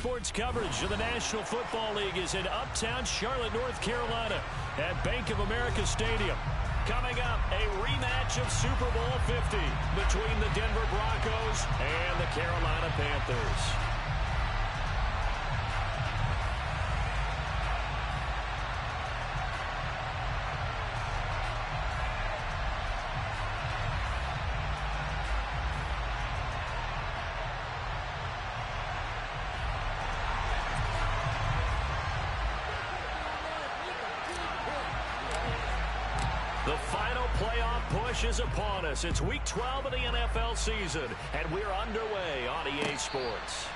Sports coverage of the National Football League is in uptown Charlotte, North Carolina at Bank of America Stadium. Coming up, a rematch of Super Bowl 50 between the Denver Broncos and the Carolina Panthers. The final playoff push is upon us. It's Week 12 of the NFL season, and we're underway on EA Sports.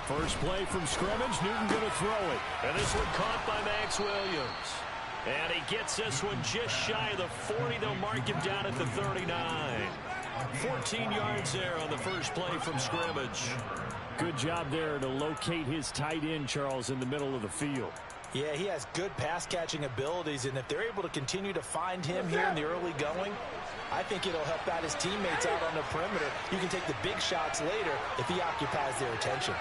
First play from scrimmage, Newton going to throw it. And this one caught by Max Williams. And he gets this one just shy of the 40. They'll mark him down at the 39. 14 yards there on the first play from scrimmage. Good job there to locate his tight end, Charles, in the middle of the field. Yeah, he has good pass-catching abilities, and if they're able to continue to find him here in the early going, I think it'll help out his teammates out on the perimeter. You can take the big shots later if he occupies their attention.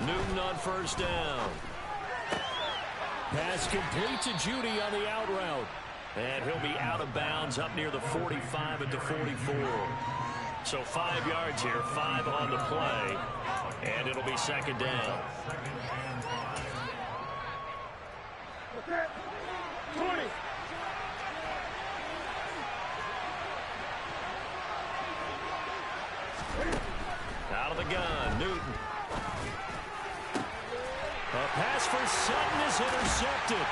Newton on first down. Pass complete to Judy on the out route. And he'll be out of bounds up near the 45 at the 44. So 5 yards here, 5 on the play. And it'll be second down. 20. Out of the gun, Newton. A pass for Sutton is intercepted.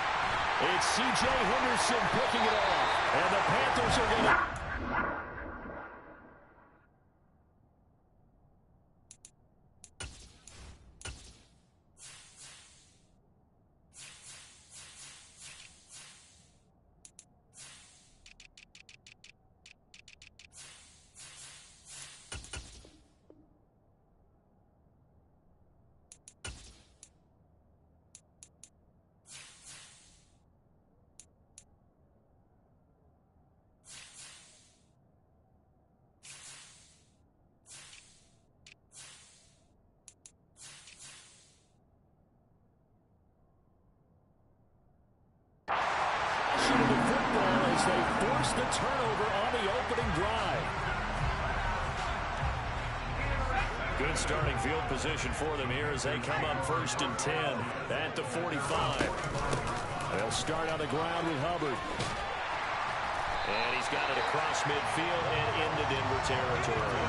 It's C.J. Henderson picking it off. And the Panthers are going to... They force the turnover on the opening drive. Good starting field position for them here as they come up first and 10 at the 45. They'll start on the ground with Hubbard. And he's got it across midfield and into Denver territory.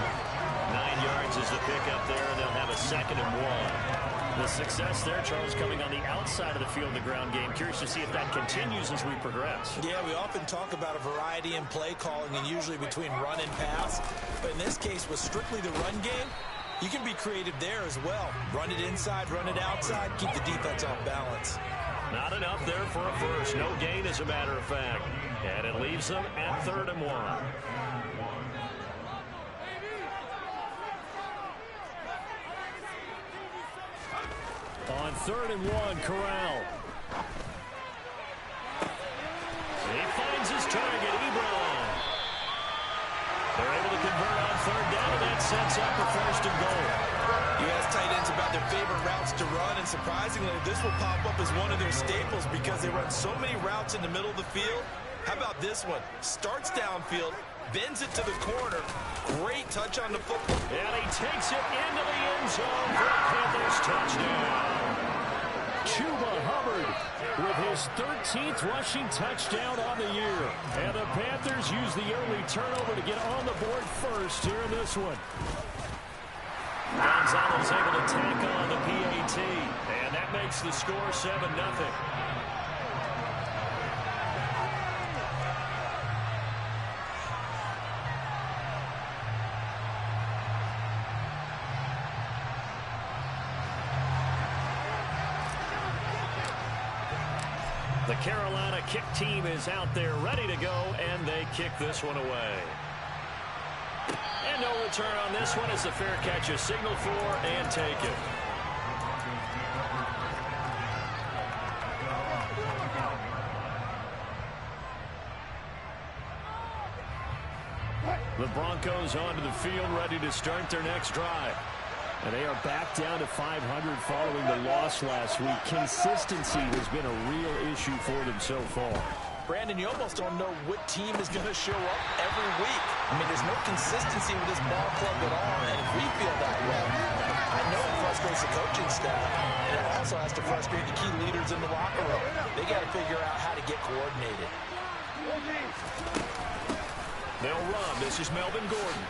9 yards is the pickup there, and they'll have a 2nd and 1. The success there, Charles, coming on the outside of the field in the ground game. Curious to see if that continues as we progress. Yeah, we often talk about a variety in play calling and usually between run and pass. But in this case, with strictly the run game, you can be creative there as well. Run it inside, run it outside, keep the defense off balance. Not enough there for a first. No gain, as a matter of fact. And it leaves them at 3rd and 1. On 3rd and 1, Corral. He finds his target, Ebron. They're able to convert on 3rd down, and that sets up a 1st and goal. You ask tight ends about their favorite routes to run, and surprisingly, this will pop up as one of their staples because they run so many routes in the middle of the field. How about this one? Starts downfield, bends it to the corner. Great touch on the football. And he takes it into the end zone for a Panthers touchdown. Chuba Hubbard with his 13th rushing touchdown on the year. And the Panthers use the early turnover to get on the board first here in this one. Gonzalez able to tack on the PAT. And that makes the score 7-0. The Carolina kick team is out there ready to go, and they kick this one away. And no return on this one as the fair catch is signaled for and taken. The Broncos onto the field ready to start their next drive. And they are back down to 500 following the loss last week. Consistency has been a real issue for them so far. Brandon, you almost don't know what team is going to show up every week. I mean, there's no consistency with this ball club at all, and if we feel that way, I know it frustrates the coaching staff, and it also has to frustrate the key leaders in the locker room. They got to figure out how to get coordinated. They'll run. This is Melvin Gordon.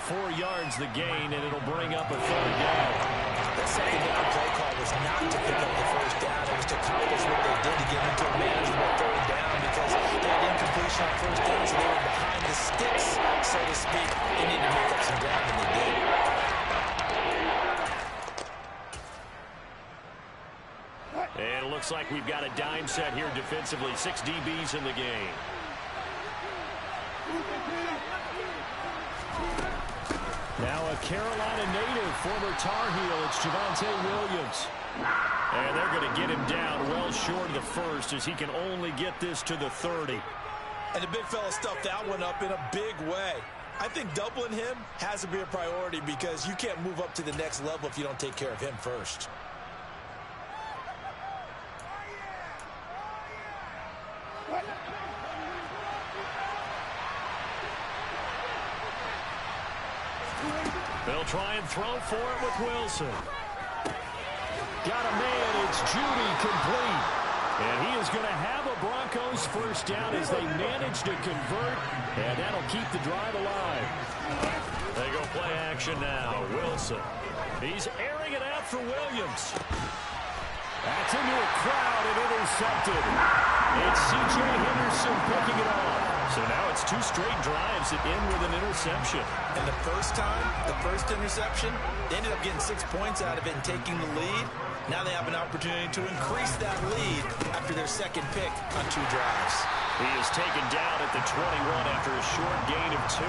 4 yards the gain, and it'll bring up a third down. The second down play call was not to pick up the first down. It was to accomplish what they did to get into a manageable third down because they had incompletion on first down, so they were behind the sticks, so to speak. They needed to make up some ground, and they did. And it looks like we've got a dime set here defensively. 6 DBs in the game. Now a Carolina native, former Tar Heel, it's Javonte Williams. And they're going to get him down well short of the first as he can only get this to the 30. And the big fella stuffed that one up in a big way. I think doubling him has to be a priority because you can't move up to the next level if you don't take care of him first. They'll try and throw for it with Wilson. Got a man, it's Judy, complete. And he is going to have a Broncos first down as they manage to convert, and that'll keep the drive alive. They go play action now. Wilson. He's airing it out for Williams. That's into a crowd and intercepted. It's C.J. Henderson picking it off. So now it's 2 straight drives that end with an interception. And the first time, the first interception, they ended up getting 6 points out of it and taking the lead. Now they have an opportunity to increase that lead after their second pick on 2 drives. He is taken down at the 21 after a short gain of 2.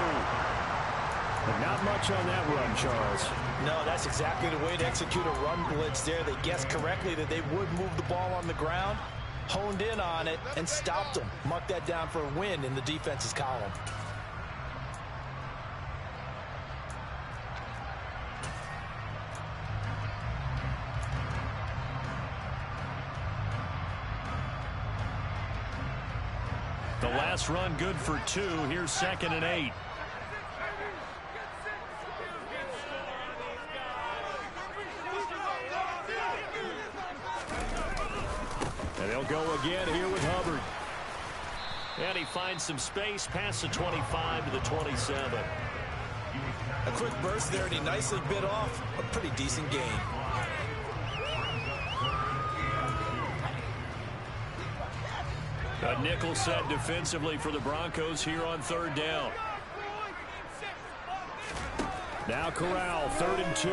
But not much on that run, Charles. No, that's exactly the way to execute a run blitz there. They guessed correctly that they would move the ball on the ground, honed in on it, and stopped them. Mark that down for a win in the defense's column. The last run good for 2. Here's 2nd and 8. And they'll go again here with Hubbard. And he finds some space past the 25 to the 27. A quick burst there, and he nicely bit off a pretty decent gain. A nickel set defensively for the Broncos here on 3rd down. Now Corral, 3rd and 2.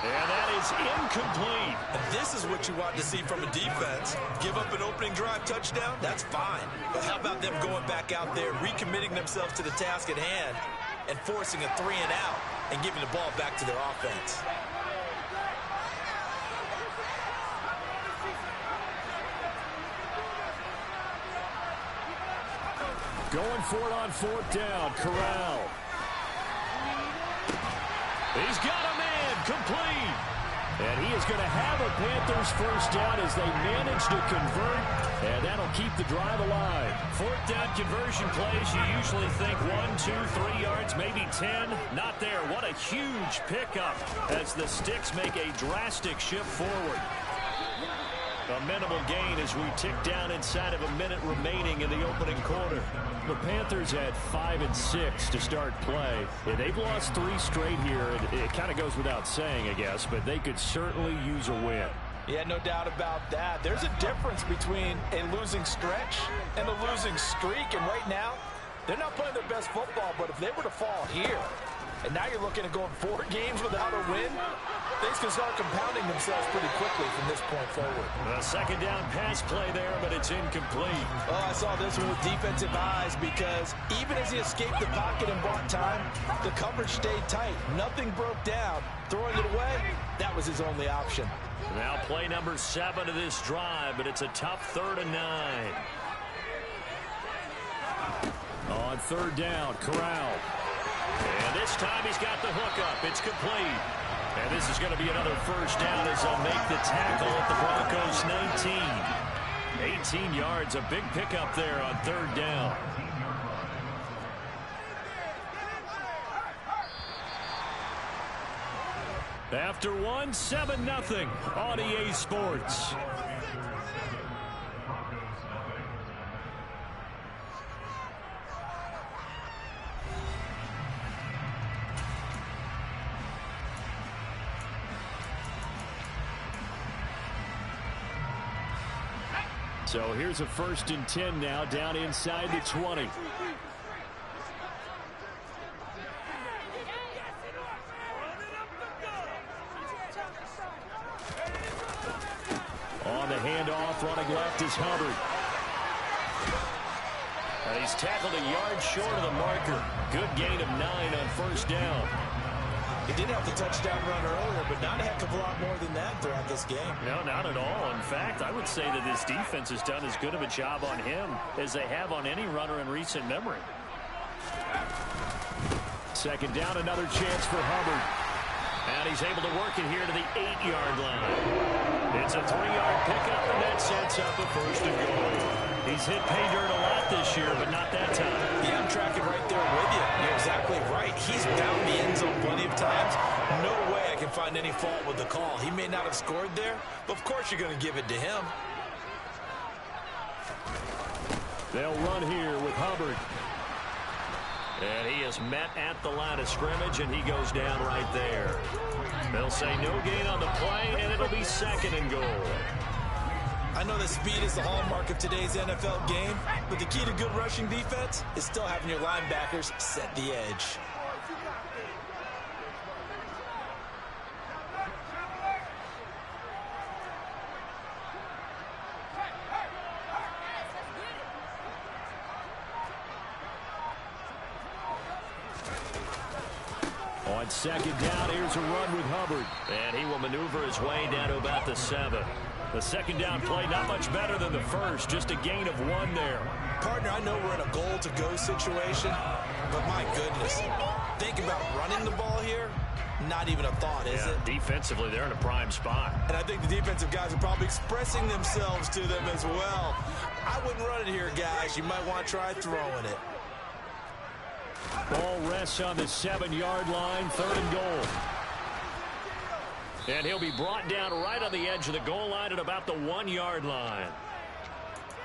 And that is incomplete. And this is what you want to see from a defense. Give up an opening drive touchdown, that's fine. But how about them going back out there, recommitting themselves to the task at hand, and forcing a 3 and out, and giving the ball back to their offense. Going for it on 4th down, Corral. He's got a man, complete. And he is going to have a Panthers first down as they manage to convert, and that'll keep the drive alive. 4th down conversion plays, you usually think 1, 2, 3 yards, maybe 10. Not there. What a huge pickup as the Sticks make a drastic shift forward. A minimal gain as we tick down inside of a minute remaining in the opening quarter. The Panthers had 5 and 6 to start play. Yeah, they've lost 3 straight here. It kind of goes without saying, I guess, but they could certainly use a win. Yeah, no doubt about that. There's a difference between a losing stretch and a losing streak. And right now, they're not playing their best football, but if they were to fall here, and now you're looking at going 4 games without a win, things can start compounding themselves pretty quickly from this point forward. A second down pass play there, but it's incomplete. Oh, I saw this one with defensive eyes because even as he escaped the pocket and bought time, the coverage stayed tight. Nothing broke down. Throwing it away, that was his only option. Now play number 7 of this drive, but it's a tough 3rd and 9. On 3rd down, Corral. And this time he's got the hook up. It's complete. And this is going to be another first down as they'll make the tackle at the Broncos 19. 18 yards, a big pickup there on 3rd down. After one, 7-0 on EA Sports. So here's a 1st and 10 now, down inside the 20. On the handoff, running left is Hubbard. And he's tackled a yard short of the marker. Good gain of 9 on 1st down. He did have the touchdown run earlier, but not a heck of a lot more than that throughout this game. No, not at all. In fact, I would say that this defense has done as good of a job on him as they have on any runner in recent memory. 2nd down, another chance for Hubbard. And he's able to work it here to the 8-yard line. It's a 3-yard pickup, and that sets up a 1st and goal. He's hit pay dirt a lot this year, but not that time. Yeah, I'm tracking right there with you. You're exactly right. He's found the end zone plenty of times. No way I can find any fault with the call. He may not have scored there, but of course you're going to give it to him. They'll run here with Hubbard. And he is met at the line of scrimmage, and he goes down right there. They'll say no gain on the play, and it'll be 2nd and goal. I know that speed is the hallmark of today's NFL game, but the key to good rushing defense is still having your linebackers set the edge. On 2nd down, here's a run with Hubbard. And he will maneuver his way down to about the 7. The 2nd down play not much better than the first, just a gain of 1 there. Partner, I know we're in a goal-to-go situation, but my goodness, think about running the ball here. Not even a thought, is it? Defensively, they're in a prime spot. And I think the defensive guys are probably expressing themselves to them as well. I wouldn't run it here, guys. You might want to try throwing it. Ball rests on the 7-yard line, 3rd and goal. And he'll be brought down right on the edge of the goal line at about the 1-yard line.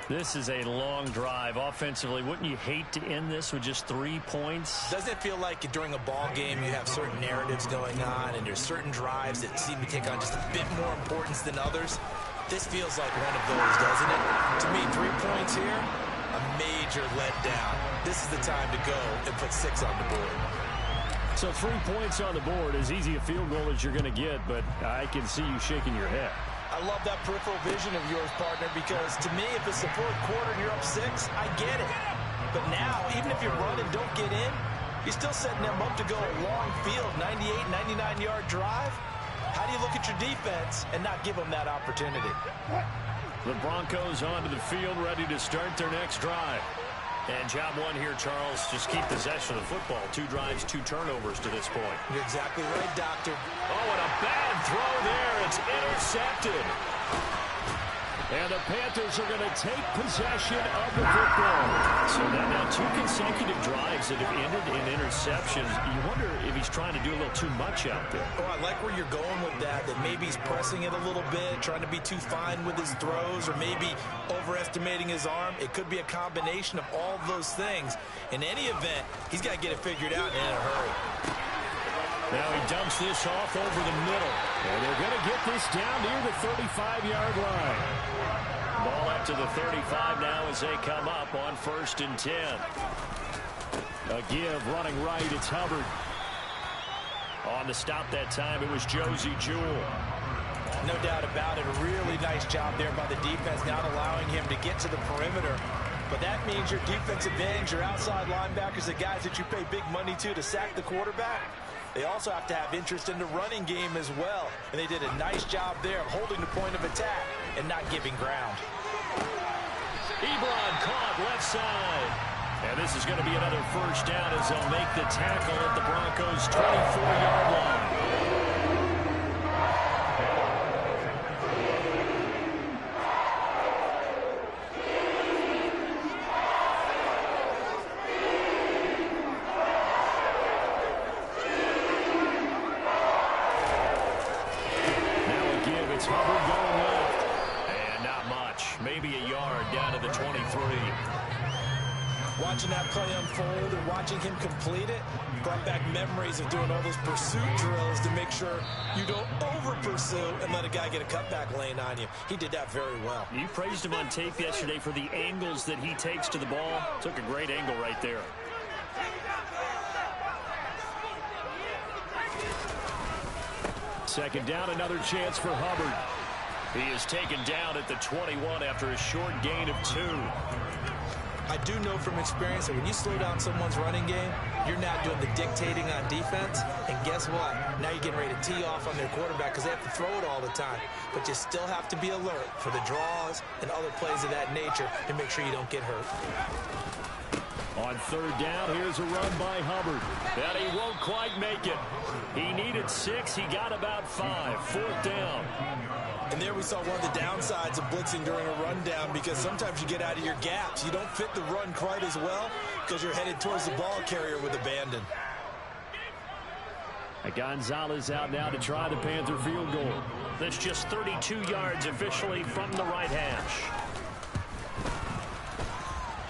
This is a long drive offensively. Wouldn't you hate to end this with just 3 points? Doesn't it feel like during a ball game you have certain narratives going on and there's certain drives that seem to take on just a bit more importance than others? This feels like one of those, doesn't it? To me, 3 points here, a major letdown. This is the time to go and put 6 on the board. So 3 points on the board, as easy a field goal as you're going to get, but I can see you shaking your head. I love that peripheral vision of yours, partner, because to me, if it's the 4th quarter and you're up 6, I get it. But now, even if you run and don't get in, you're still setting them up to go a long field, 98, 99-yard drive. How do you look at your defense and not give them that opportunity? The Broncos onto the field, ready to start their next drive. And job 1 here, Charles, just keep possession of the football. 2 drives, 2 turnovers to this point. You're exactly right, Doctor. Oh, and a bad throw there. It's intercepted. And the Panthers are going to take possession of the football. So now 2 consecutive drives that have ended in interceptions. You wonder if he's trying to do a little too much out there. Oh, I like where you're going with that maybe he's pressing it a little bit, trying to be too fine with his throws, or maybe overestimating his arm. It could be a combination of all of those things. In any event, he's got to get it figured out and in a hurry. Now he dumps this off over the middle. And they're going to get this down near the 35-yard line. Ball up to the 35 now as they come up on 1st and 10. A give running right, it's Hubbard. On the stop that time, it was Josie Jewell. No doubt about it. A really nice job there by the defense, not allowing him to get to the perimeter. But that means your defensive ends, your outside linebackers, the guys that you pay big money to sack the quarterback, they also have to have interest in the running game as well. And they did a nice job there of holding the point of attack and not giving ground. Ebron caught left side. And this is going to be another first down as they'll make the tackle at the Broncos' 24-yard line. Watching that play unfold and watching him complete it brought back memories of doing all those pursuit drills to make sure you don't over-pursue and let a guy get a cutback lane on you. He did that very well. You praised him on tape yesterday for the angles that he takes to the ball. Took a great angle right there. Second down, another chance for Hubbard. He is taken down at the 21 after a short gain of 2. I do know from experience that when you slow down someone's running game, you're not doing the dictating on defense. And guess what? Now you're getting ready to tee off on their quarterback because they have to throw it all the time. But you still have to be alert for the draws and other plays of that nature to make sure you don't get hurt. On third down, here's a run by Hubbard. And he won't quite make it. He needed 6. He got about 5. Fourth down. And there we saw one of the downsides of blitzing during a rundown because sometimes you get out of your gaps. You don't fit the run quite as well because you're headed towards the ball carrier with abandon. Gonzalez out now to try the Panther field goal. That's just 32 yards officially from the right hash.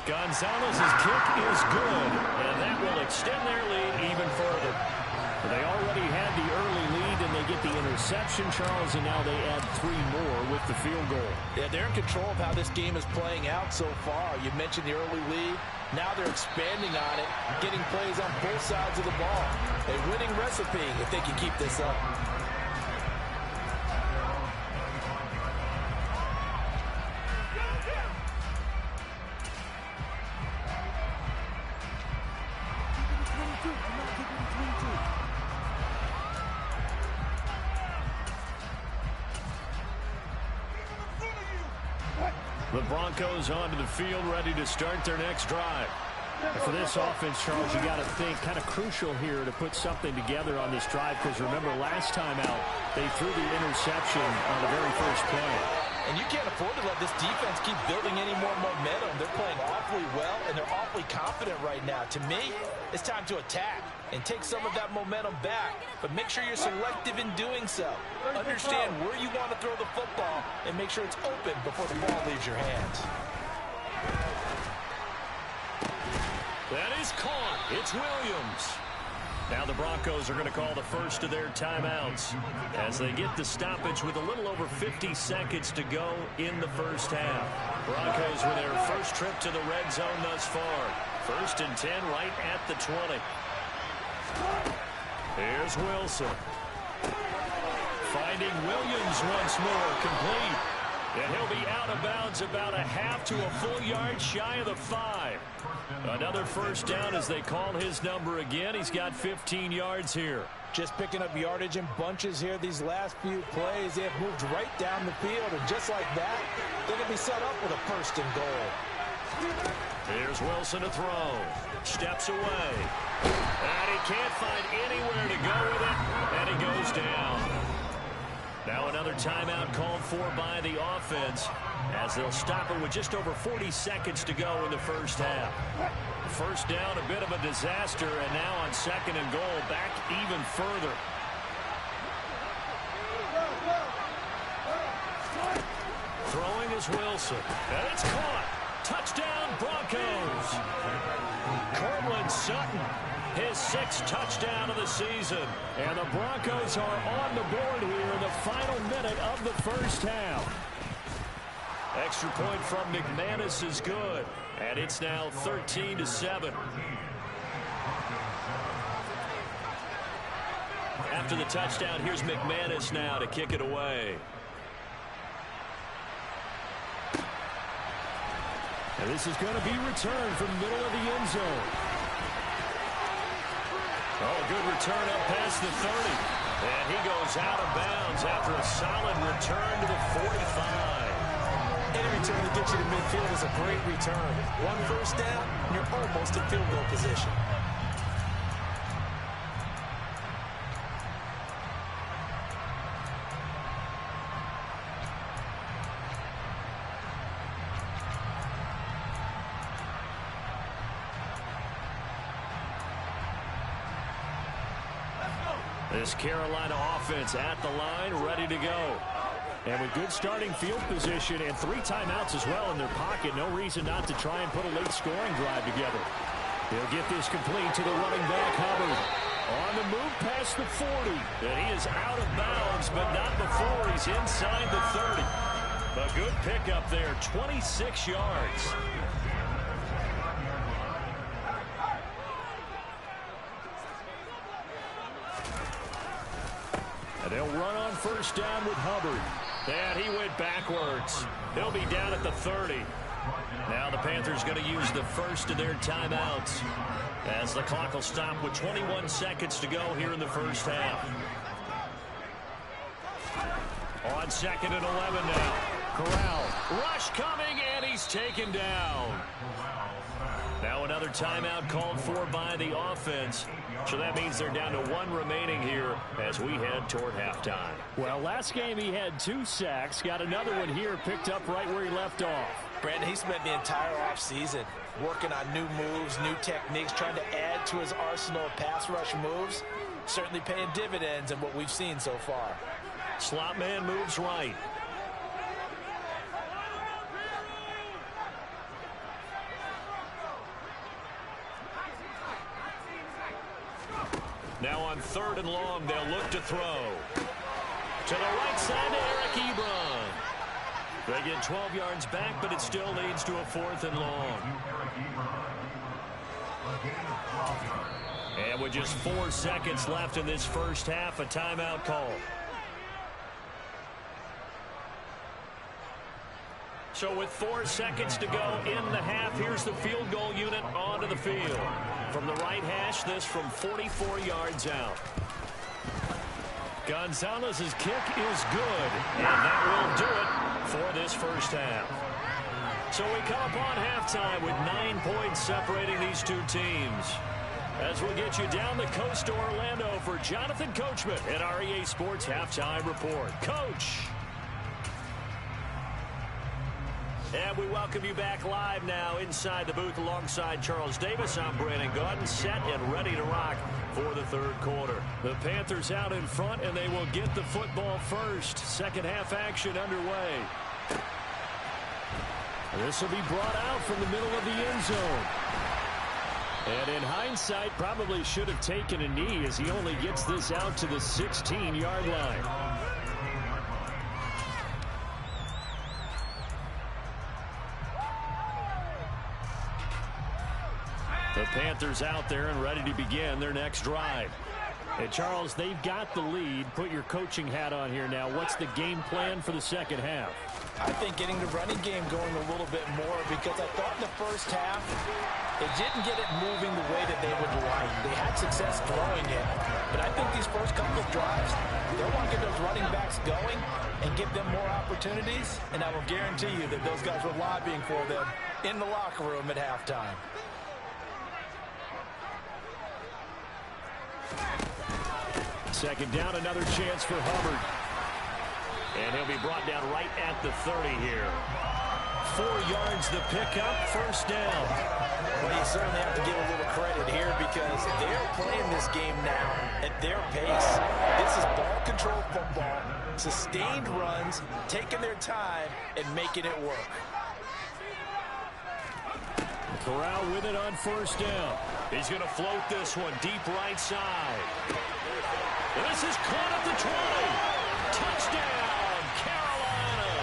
Gonzalez's kick is good, and that will extend their lead even further. They already had the early lead, and they get the interception, Charles, and now they add 3 more with the field goal. Yeah, they're in control of how this game is playing out so far. You mentioned the early lead. Now they're expanding on it, getting plays on both sides of the ball. A winning recipe if they can keep this up. The Broncos onto the field, ready to start their next drive. And for this offense, Charles, you got to think kind of crucial here to put something together on this drive because remember last time out, they threw the interception on the very first play. And you can't afford to let this defense keep building any more momentum. They're playing awfully well, and they're awfully confident right now. To me, it's time to attack and take some of that momentum back. But make sure you're selective in doing so. Understand where you want to throw the football and make sure it's open before the ball leaves your hands. That is caught. It's Williams. Now the Broncos are going to call the first of their timeouts as they get the stoppage with a little over 50 seconds to go in the first half. Broncos with their first trip to the red zone thus far. 1st and 10 right at the 20. Here's Wilson. Finding Williams once more, complete. And he'll be out of bounds about a half to a full yard shy of the 5. Another first down as they call his number again. He's got 15 yards here. Just picking up yardage in bunches here these last few plays. They have moved right down the field, and just like that, they're going to be set up with a 1st and goal. Here's Wilson to throw. Steps away. And he can't find anywhere to go with it, and he goes down. Now another timeout called for by the offense as they'll stop it with just over 40 seconds to go in the first half. First down, a bit of a disaster, and now on 2nd and goal, back even further. Throwing is Wilson, and it's caught. Touchdown, Broncos. Cortland Sutton, his 6th touchdown of the season. And the Broncos are on the board here in the final minute of the first half. Extra point from McManus is good. And it's now 13-7. after the touchdown. Here's McManus now to kick it away. And this is going to be returned from the middle of the end zone. Oh, a good return up past the 30. And he goes out of bounds after a solid return to the 45. Any return that gets you to midfield is a great return. One first down, and you're almost in field goal position. This Carolina offense at the line, ready to go. And with good starting field position and 3 timeouts as well in their pocket, no reason not to try and put a late scoring drive together. They'll get this complete to the running back, Hubbard. On the move past the 40. And he is out of bounds, but not before he's inside the 30. A good pickup there, 26 yards. And they'll run on first down with Hubbard. And he went backwards. He'll be down at the 30. Now the Panthers going to use the first of their timeouts as the clock will stop with 21 seconds to go here in the first half. On 2nd and 11 now. Corral. Rush coming, and he's taken down. Now another timeout called for by the offense. So that means they're down to 1 remaining here as we head toward halftime. Well, last game he had 2 sacks. Got another one here, picked up right where he left off. Brandon, he spent the entire offseason working on new moves, new techniques, trying to add to his arsenal of pass rush moves. Certainly paying dividends in what we've seen so far. Slot man moves right. Now on 3rd and long, they'll look to throw. To the right side to Eric Ebron. They get 12 yards back, but it still leads to a 4th and long. And with just 4 seconds left in this first half, a timeout call. So with 4 seconds to go in the half, here's the field goal unit onto the field. From the right hash, this from 44 yards out. Gonzalez's kick is good, and that will do it for this first half. So we come upon halftime with 9 points separating these two teams. As we'll get you down the coast to Orlando for Jonathan Coachman at our EA Sports Halftime Report. Coach! And we welcome you back live now inside the booth alongside Charles Davis. I'm Brandon Gaudin, set and ready to rock for the 3rd quarter. The Panthers out in front, and they will get the football first. Second half action underway. This will be brought out from the middle of the end zone. And in hindsight, probably should have taken a knee as he only gets this out to the 16-yard line. The Panthers out there and ready to begin their next drive. And Charles, they've got the lead. Put your coaching hat on here now. What's the game plan for the second half? I think getting the running game going a little bit more, because I thought in the first half they didn't get it moving the way that they would like. They had success throwing it, but I think these first couple of drives, they'll want to get those running backs going and give them more opportunities, and I will guarantee you that those guys were lobbying for them in the locker room at halftime. Second down, another chance for Hubbard. And he'll be brought down right at the 30 here. 4 yards the pickup, first down. Well, you certainly have to give a little credit here because they're playing this game now at their pace. This is ball control football, sustained runs, taking their time and making it work. Corral with it on first down. He's going to float this one deep right side. This is caught at the 20. Touchdown, Carolina.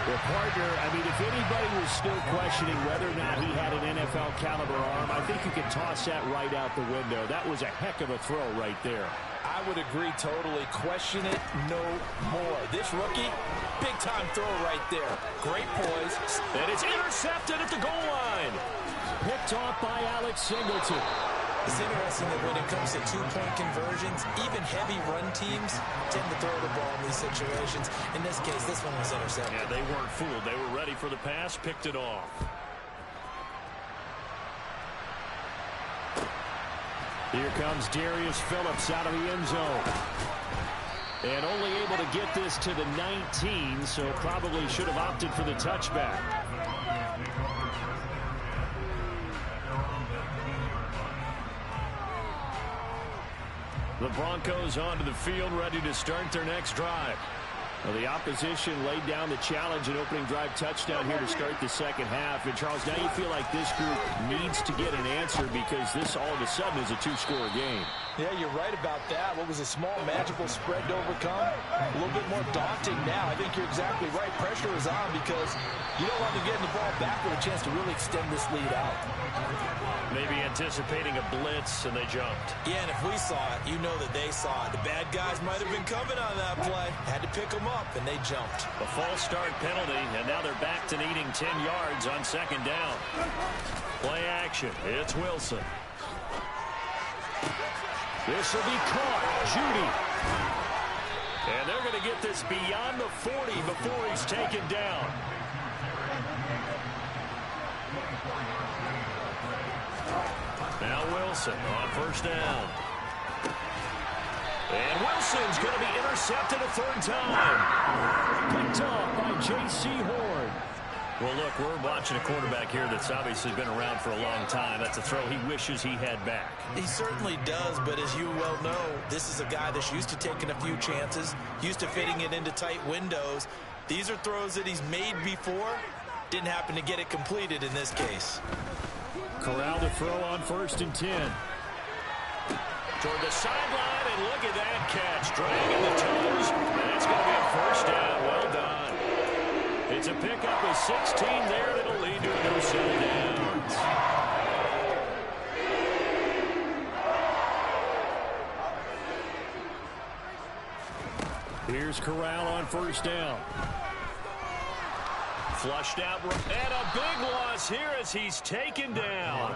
Well, partner, I mean, if anybody was still questioning whether or not he had an NFL caliber arm, I think you could toss that right out the window. That was a heck of a throw right there. I would agree totally. Question it no more. This rookie, big-time throw right there. Great poise. And it's intercepted at the goal line. Picked off by Alex Singleton. It's interesting that when it comes to two-point conversions, even heavy run teams tend to throw the ball in these situations. In this case, this one was intercepted. Yeah, they weren't fooled. They were ready for the pass, picked it off. Here comes Darius Phillips out of the end zone. And only able to get this to the 19, so probably should have opted for the touchback. The Broncos onto the field, ready to start their next drive. Well, the opposition laid down the challenge and opening drive touchdown here to start the second half. And, Charles, now you feel like this group needs to get an answer because this all of a sudden is a two-score game. Yeah, you're right about that. What was a small magical spread to overcome? A little bit more daunting now. I think you're exactly right. Pressure is on because you don't want them getting the ball back with a chance to really extend this lead out. Maybe anticipating a blitz, and they jumped. Yeah, and if we saw it, you know that they saw it. The bad guys might have been coming on that play. Had to pick them up, and they jumped. A false start penalty, and now they're back to needing 10 yards on second down. Play action. It's Wilson. This will be caught. Judy. And they're going to get this beyond the 40 before he's taken down. Now Wilson on first down. And Wilson's going to be intercepted a third time. Picked off by J.C. Horn. Well, look, we're watching a quarterback here that's obviously been around for a long time. That's a throw he wishes he had back. He certainly does, but as you well know, this is a guy that's used to taking a few chances, used to fitting it into tight windows. These are throws that he's made before. Didn't happen to get it completed in this case. Corral to throw on first and 10. Toward the sideline, and look at that catch. Dragging the toes, and that's going to be a first down. Well done. It's a pickup of 16 there that'll lead to a new set of downs. Here's Corral on first down. Flushed out, and a big loss here as he's taken down.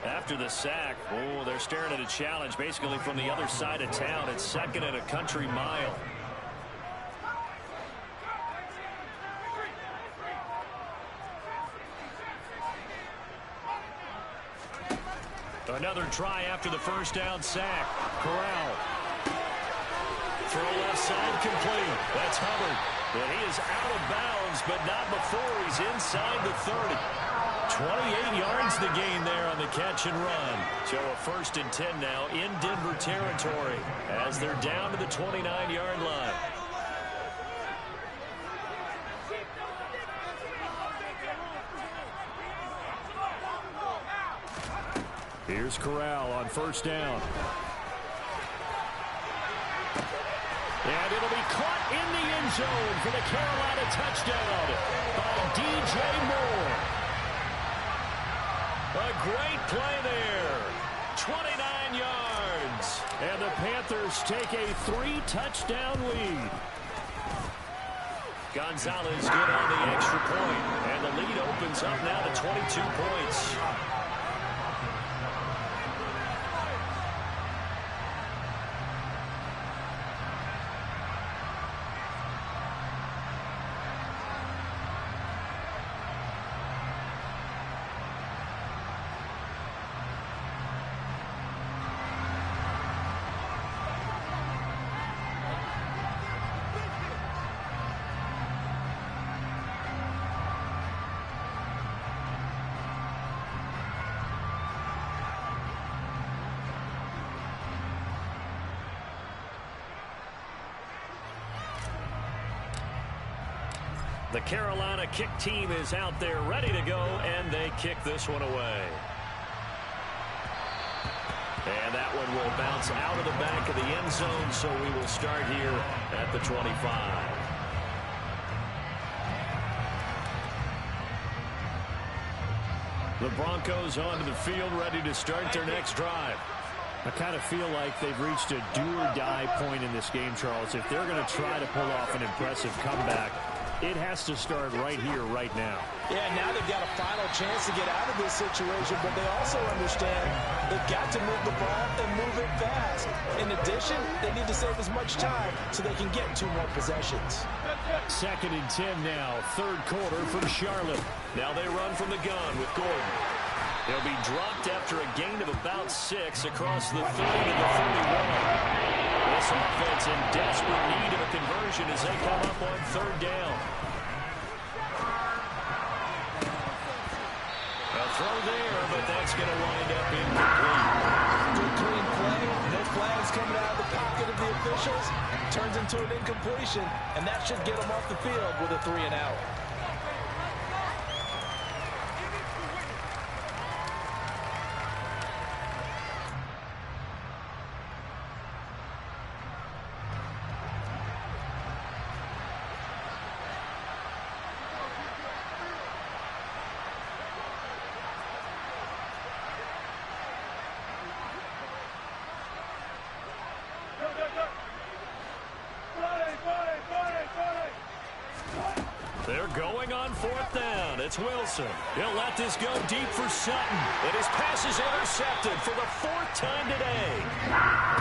After the sack, oh, they're staring at a challenge basically from the other side of town. It's second and a country mile. Another try after the first down sack. Corral. Throw left side complete. That's Hubbard. And he is out of bounds, but not before he's inside the 30. 28 yards the gain there on the catch and run. So a first and 10 now in Denver territory as they're down to the 29-yard line. Here's Corral on first down. And it'll be caught in the end zone for the Carolina touchdown by DJ Moore. A great play there. 29 yards. And the Panthers take a 3-touchdown lead. Gonzalez good on the extra point. And the lead opens up now to 22 points. The Carolina kick team is out there ready to go, and they kick this one away. And that one will bounce out of the back of the end zone, so we will start here at the 25. The Broncos onto the field, ready to start their next drive. I kind of feel like they've reached a do-or-die point in this game, Charles. If they're going to try to pull off an impressive comeback, it has to start right here, right now. Yeah, now they've got a final chance to get out of this situation, but they also understand they've got to move the ball and move it fast. In addition, they need to save as much time so they can get 2 more possessions. 2nd and 10 now, 3rd quarter from Charlotte. Now they run from the gun with Gordon. He'll be dropped after a gain of about 6 across the 30 to the 31. This offense in desperate need of a conversion as they come up on 3rd down. A throw there, but that's going to wind up incomplete. Good clean play. No flags coming out of the pocket of the officials. Turns into an incompletion, and that should get them off the field with a 3 and out. They're going on 4th down. It's Wilson. He'll let this go deep for Sutton. And his pass is intercepted for the 4th time today.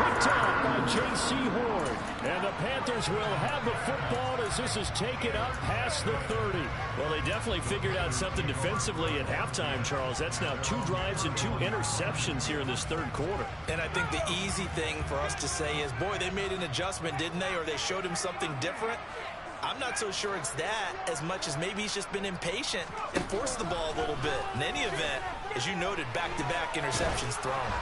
Picked up by J.C. Horn. And the Panthers will have the football as this is taken up past the 30. Well, they definitely figured out something defensively at halftime, Charles. That's now 2 drives and 2 interceptions here in this 3rd quarter. And I think the easy thing for us to say is, boy, they made an adjustment, didn't they? Or they showed him something different. I'm not so sure it's that as much as maybe he's just been impatient and forced the ball a little bit. In any event, as you noted, back-to-back interceptions thrown.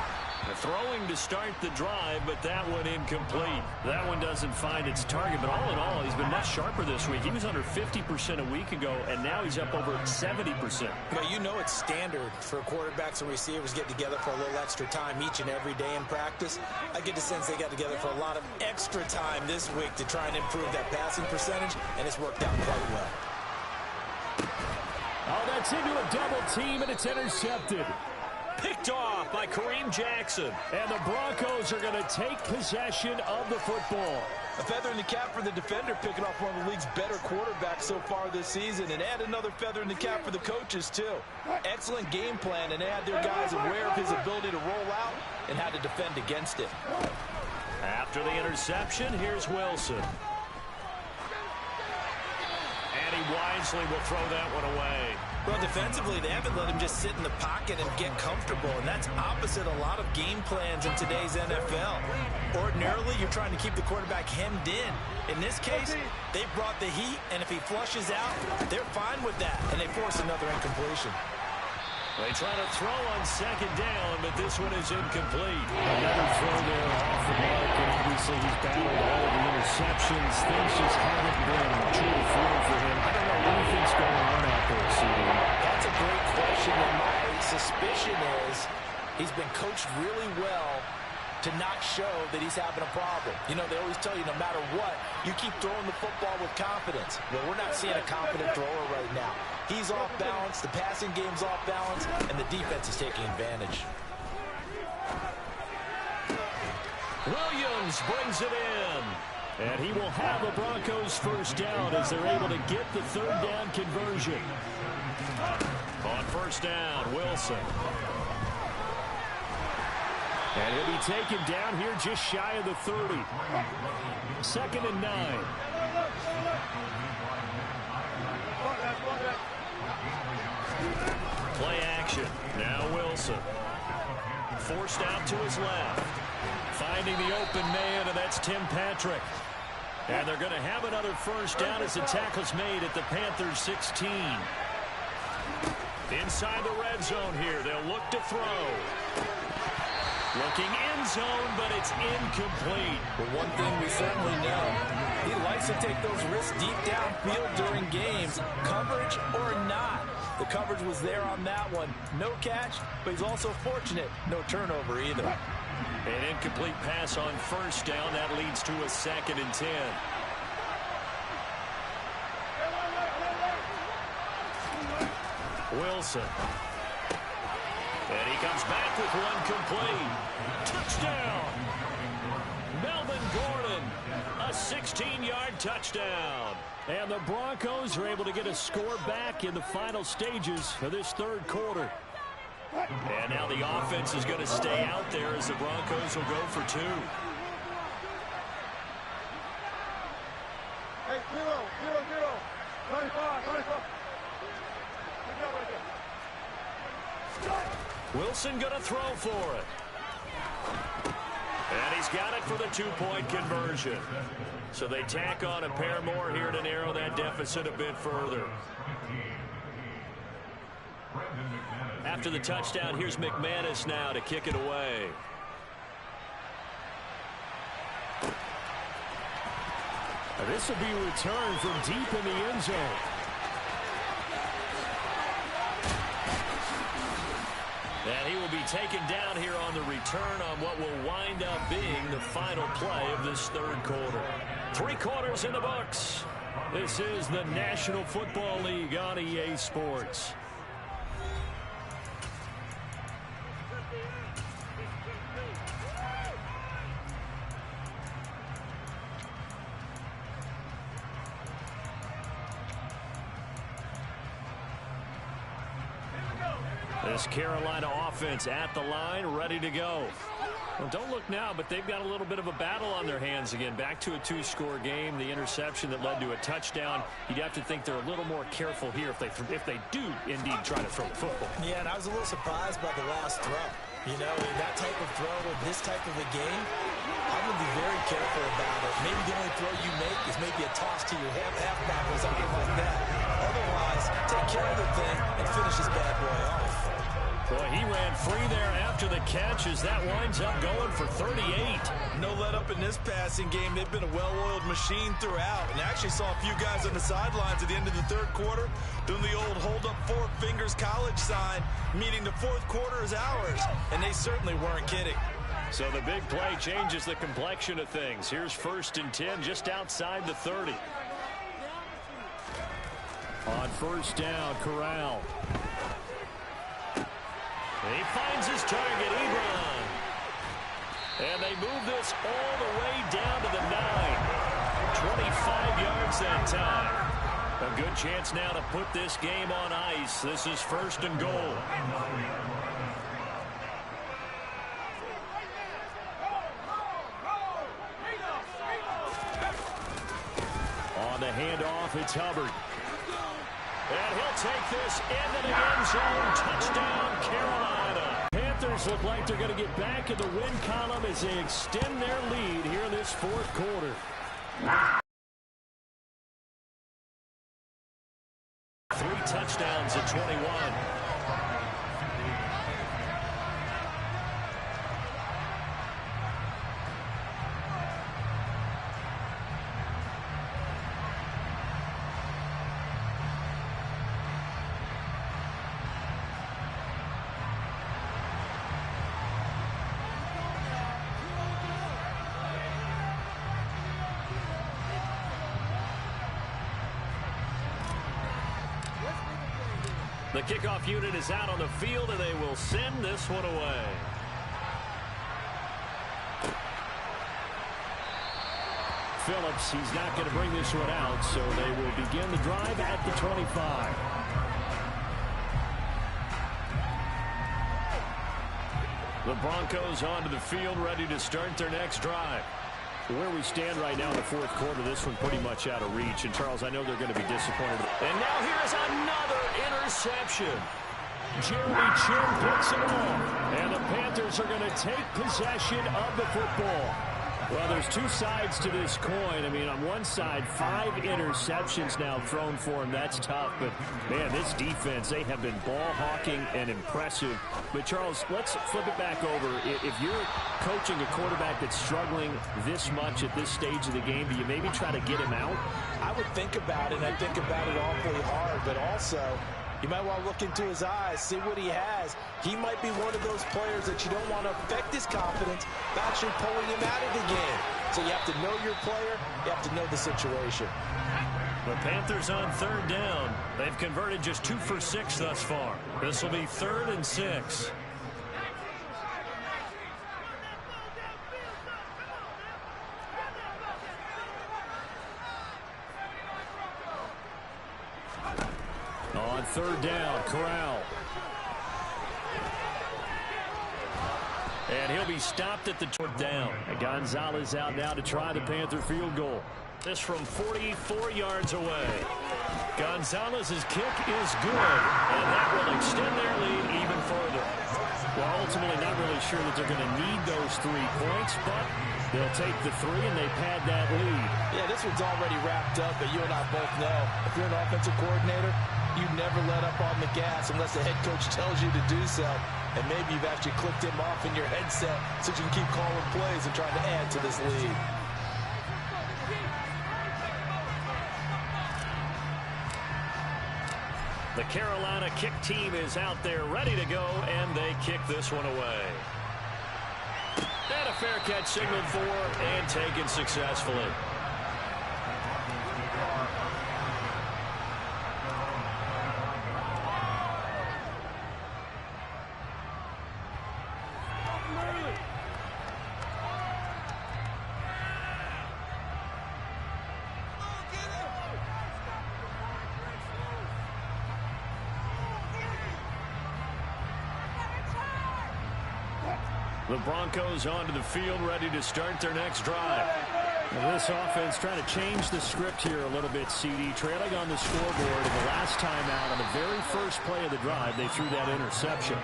Throwing to start the drive, but that one incomplete. That one doesn't find its target, but all in all, he's been much sharper this week. He was under 50% a week ago, and now he's up over 70%. But you know it's standard for quarterbacks and receivers get together for a little extra time each and every day in practice. I get the sense they got together for a lot of extra time this week to try and improve that passing percentage, and it's worked out quite well. Oh, that's into a double team, and it's intercepted. Picked off by Kareem Jackson. And the Broncos are going to take possession of the football. A feather in the cap for the defender, picking off one of the league's better quarterbacks so far this season. And add another feather in the cap for the coaches, too. Excellent game plan, and they had their guys aware of his ability to roll out and how to defend against it. After the interception, here's Wilson. And he wisely will throw that one away. Well, defensively, they haven't let him just sit in the pocket and get comfortable, and that's opposite a lot of game plans in today's NFL. Ordinarily, you're trying to keep the quarterback hemmed in. In this case, they've brought the heat, and if he flushes out, they're fine with that, and they force another incompletion. They try to throw on 2nd down, but this one is incomplete. Another throw there off the mark, and obviously he's battled all of the interceptions. Things just haven't been true flowing for him. I don't know what he thinks going on out there, CD. That's a great question, and my suspicion is he's been coached really well to not show that he's having a problem. You know, they always tell you no matter what, you keep throwing the football with confidence. Well, we're not seeing a confident thrower right now. He's off balance, the passing game's off balance, and the defense is taking advantage. Williams brings it in. And he will have a Broncos 1st down as they're able to get the 3rd down conversion. On 1st down, Wilson. And he'll be taken down here just shy of the 30. 2nd and 9. Play action. Now Wilson. Forced out to his left. Finding the open man, and that's Tim Patrick. And they're going to have another 1st down as the tackle's made at the Panthers 16. Inside the red zone here. They'll look to throw. Looking end zone, but it's incomplete. But one thing we certainly know, he likes to take those risks deep downfield during games, coverage or not. The coverage was there on that one. No catch, but he's also fortunate. No turnover either. An incomplete pass on 1st down. That leads to a 2nd and 10. Wilson. And he comes back with one complete. Touchdown! Melvin Gordon, a 16-yard touchdown. And the Broncos are able to get a score back in the final stages of this third quarter. And now the offense is going to stay out there as the Broncos will go for two. Hey, 0-0-0. 95. Wilson going to throw for it. And he's got it for the two-point conversion. So they tack on a pair more here to narrow that deficit a bit further. After the touchdown, here's McManus now to kick it away. This will be returned from deep in the end zone. And he will be taken down here on the return on what will wind up being the final play of this third quarter. 3 quarters in the books. This is the National Football League on EA Sports. This Carolina offense at the line, ready to go. Well, don't look now, but they've got a little bit of a battle on their hands again. Back to a 2-score game. The interception that led to a touchdown. You'd have to think they're a little more careful here if they do indeed try to throw the football. Yeah, and I was a little surprised by the last throw. You know, in that type of throw with this type of a game, I'm going to be very careful about it. Maybe the only throw you make is maybe a toss to your halfback or something like that. Otherwise, take care of the thing and finish this bad boy off. Boy, he ran free there after the catch as that winds up going for 38. No let up in this passing game. They've been a well-oiled machine throughout. And actually saw a few guys on the sidelines at the end of the third quarter doing the old hold up 4 fingers college sign, meaning the fourth quarter is ours. And they certainly weren't kidding. So the big play changes the complexion of things. Here's 1st and 10 just outside the 30. On 1st down, Corral. He finds his target, Ebron. And they move this all the way down to the 9. 25 yards that time. A good chance now to put this game on ice. This is 1st and goal. On the handoff, it's Hubbard. And he'll take this into the end zone. Touchdown, Carolina. Panthers look like they're going to get back in the win column as they extend their lead here in this fourth quarter. 3 touchdowns at 21. The kickoff unit is out on the field, and they will send this one away. Phillips, he's not going to bring this one out, so they will begin the drive at the 25. The Broncos onto the field, ready to start their next drive. Where we stand right now in the fourth quarter, this one pretty much out of reach. And, Charles, I know they're going to be disappointed. And now here's another interception. Jeremy Chin picks it off. And the Panthers are going to take possession of the football. Well, there's 2 sides to this coin. I mean, on one side, 5 interceptions now thrown for him. That's tough. But, man, this defense, they have been ball hawking and impressive. But, Charles, let's flip it back over. If you're coaching a quarterback that's struggling this much at this stage of the game, do you maybe try to get him out? I would think about it, and I think about it awfully hard. But also, you might want to look into his eyes, see what he has. He might be one of those players that you don't want to affect his confidence by actually pulling him out of the game. So you have to know your player. You have to know the situation. The Panthers on 3rd down. They've converted just 2 for 6 thus far. This will be 3rd and 6. third down. Corral. And he'll be stopped at the fourth down. And Gonzalez out now to try the Panther field goal. This from 44 yards away. Gonzalez's kick is good, and that will extend their lead even further. Well, ultimately not really sure that they're going to need those 3 points, but they'll take the 3 and they pad that lead. Yeah, this one's already wrapped up, but you and I both know if you're an offensive coordinator, you never let up on the gas unless the head coach tells you to do so. And maybe you've actually clicked him off in your headset so you can keep calling plays and trying to add to this lead. The Carolina kick team is out there ready to go, and they kick this one away. And a fair catch signaled for and taken successfully. The Broncos onto the field, ready to start their next drive. Well, this offense trying to change the script here a little bit, CD. Trailing on the scoreboard, and the last time out on the very first play of the drive, they threw that interception.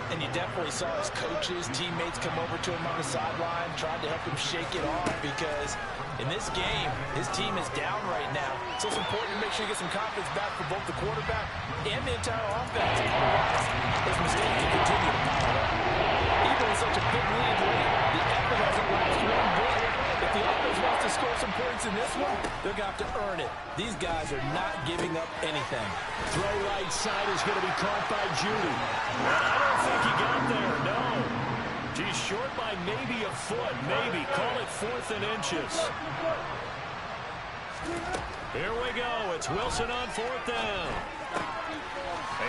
And you definitely saw his coaches, teammates come over to him on the sideline, tried to help him shake it off because in this game, his team is down right now. So it's important to make sure you get some confidence back for both the quarterback and the entire offense. Otherwise, those mistakes can continue to pile up. Even with such a big lead late, the effort hasn't lasted one bit. If the offense wants to score some points in this one, they're going to have to earn it. These guys are not giving up anything. Throw right side is going to be caught by Judy. I don't think he got there, no. He's short by maybe a foot, maybe. Call it 4th and inches. Here we go. It's Wilson on 4th down.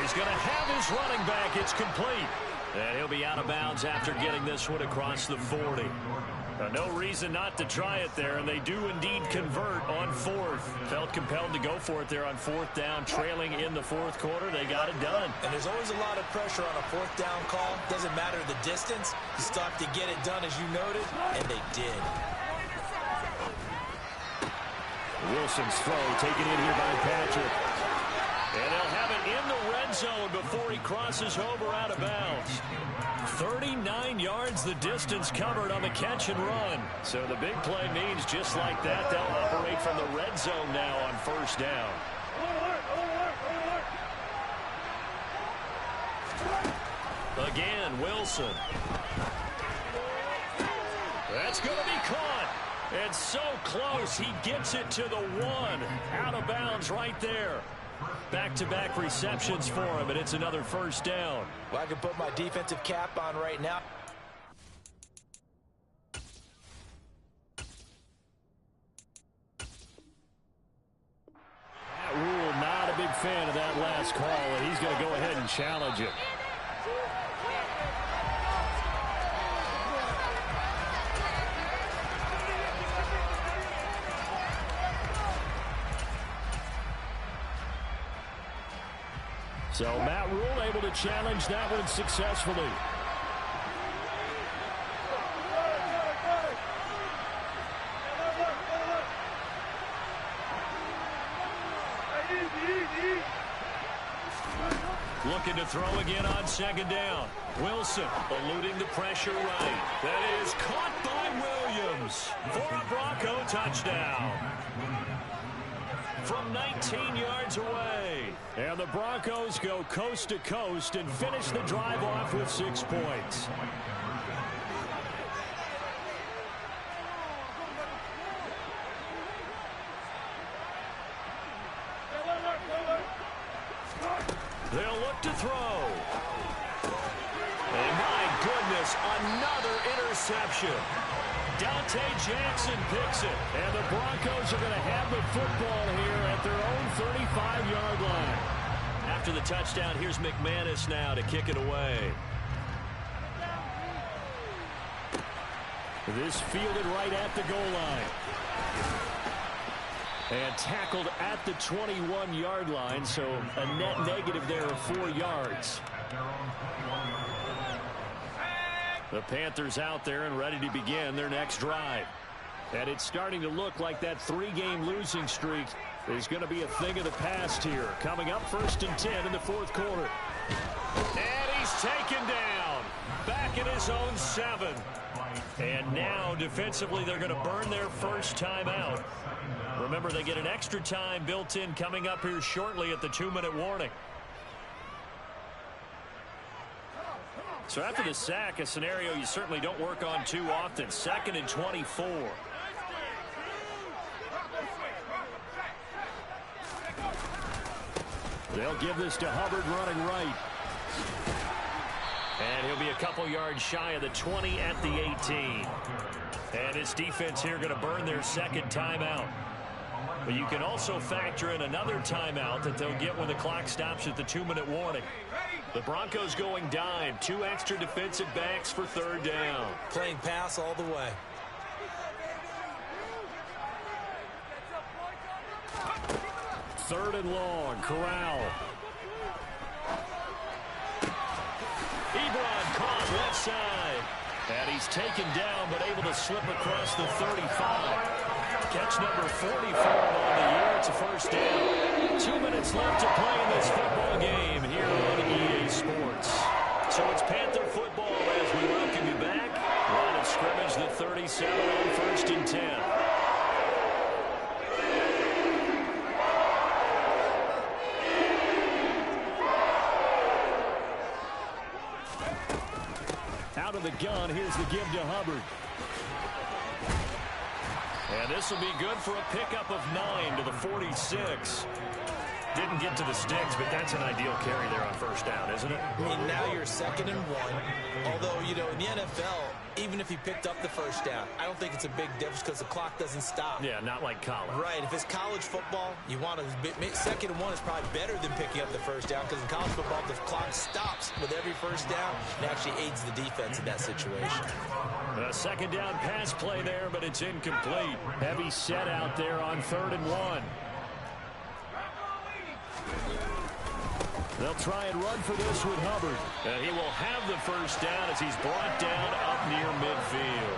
He's going to have his running back. It's complete. And he'll be out of bounds after getting this one across the 40. No reason not to try it there, and they do indeed convert on 4th. Felt compelled to go for it there on 4th down, trailing in the 4th quarter. They got it done. And there's always a lot of pressure on a 4th down call. Doesn't matter the distance. You still have to get it done, as you noted, and they did. Wilson's throw taken in here by Patrick. And they'll have it in the red zone before he crosses over out of bounds. 39 yards the distance covered on the catch and run. So the big play means just like that, they'll operate from the red zone now on 1st down. Again, Wilson. That's going to be caught. It's so close. He gets it to the 1. Out of bounds right there. Back-to-back receptions for him, and it's another 1st down. Well, I can put my defensive cap on right now. Matt Rule not a big fan of that last call, and he's going to go ahead and challenge it. So Matt Rule able to challenge that one successfully. Looking to throw again on 2nd down. Wilson eluding the pressure right. That is caught by Williams for a Bronco touchdown. From 19 yards away. And the Broncos go coast to coast and finish the drive off with 6 points. They'll look to throw. And my goodness, another interception. Dante Jackson picks it, and the Broncos are going to have the football here at their own 35-yard line. After the touchdown, here's McManus now to kick it away. This fielded right at the goal line. And tackled at the 21-yard line, so a net negative there of 4 yards. The Panthers out there and ready to begin their next drive. And it's starting to look like that 3-game losing streak is going to be a thing of the past here. Coming up 1st and 10 in the 4th quarter. And he's taken down. Back in his own 7. And now defensively they're going to burn their first timeout. Remember, they get an extra time built in coming up here shortly at the 2-minute warning. So after the sack, a scenario you certainly don't work on too often. 2nd and 24. They'll give this to Hubbard running right. And he'll be a couple yards shy of the 20 at the 18. And his defense here going to burn their 2nd timeout. But you can also factor in another timeout that they'll get when the clock stops at the 2-minute warning. The Broncos going dime. 2 extra defensive backs for 3rd down. Playing pass all the way. Third and long. Corral. Ebron caught left side. And he's taken down but able to slip across the 35. Catch number 44 on the year. It's a 1st down. 2 minutes left to play in this football game here on EA Sports. So it's Panther football as we welcome you back. Line of scrimmage, the 37 on 1st and 10. Out of the gun, here's the give to Hubbard. And this will be good for a pickup of 9 to the 46. Didn't get to the sticks, but that's an ideal carry there on 1st down, isn't it? I mean, now you're 2nd and 1. Although, you know, in the NFL, even if he picked up the 1st down, I don't think it's a big difference because the clock doesn't stop. Yeah, not like college. Right. If it's college football, you want to 2nd and 1 is probably better than picking up the 1st down because in college football, the clock stops with every 1st down and actually aids the defense in that situation. A 2nd down pass play there, but it's incomplete. Heavy set out there on 3rd and 1. They'll try and run for this with Hubbard. He will have the 1st down as he's brought down up near midfield.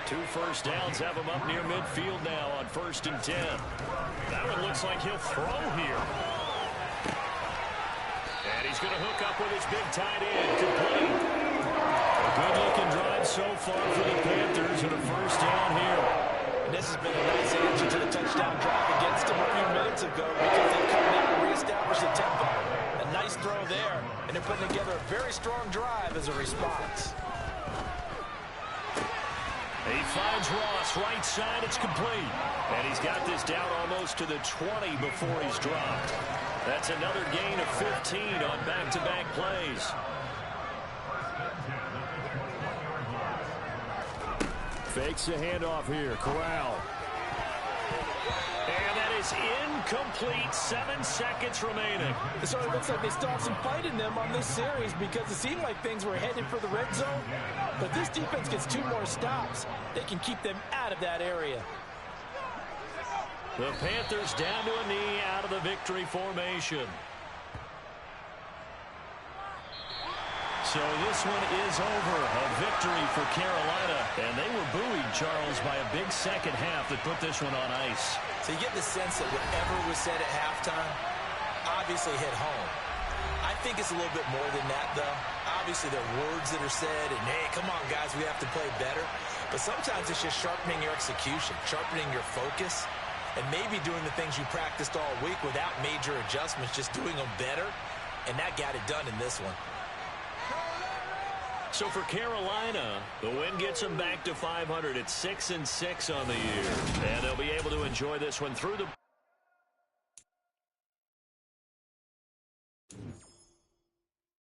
2 1st downs have him up near midfield now on 1st and 10. That one looks like he'll throw here. And he's going to hook up with his big tight end. Complete. A good-looking drive so far for the Panthers and a 1st down here. And this has been a nice answer to the touchdown drive against them a few minutes ago because they've come down and reestablished the tempo. A nice throw there, and they're putting together a very strong drive as a response. He finds Ross, right side, it's complete. And he's got this down almost to the 20 before he's dropped. That's another gain of 15 on back-to-back plays. Fakes the handoff here. Corral. And that is incomplete. 7 seconds remaining. So it looks like they still have some fight in them on this series because it seemed like things were headed for the red zone. But this defense gets 2 more stops. They can keep them out of that area. The Panthers down to a knee out of the victory formation. So this one is over. A victory for Carolina. And they were buoyed, Charles, by a big second half that put this one on ice. So you get the sense that whatever was said at halftime obviously hit home. I think it's a little bit more than that, though. Obviously, there are words that are said, and, hey, come on, guys, we have to play better. But sometimes it's just sharpening your execution, sharpening your focus, and maybe doing the things you practiced all week without major adjustments, just doing them better, and that got it done in this one. So for Carolina, the win gets them back to 500 at 6-6 on the year. And they'll be able to enjoy this one through the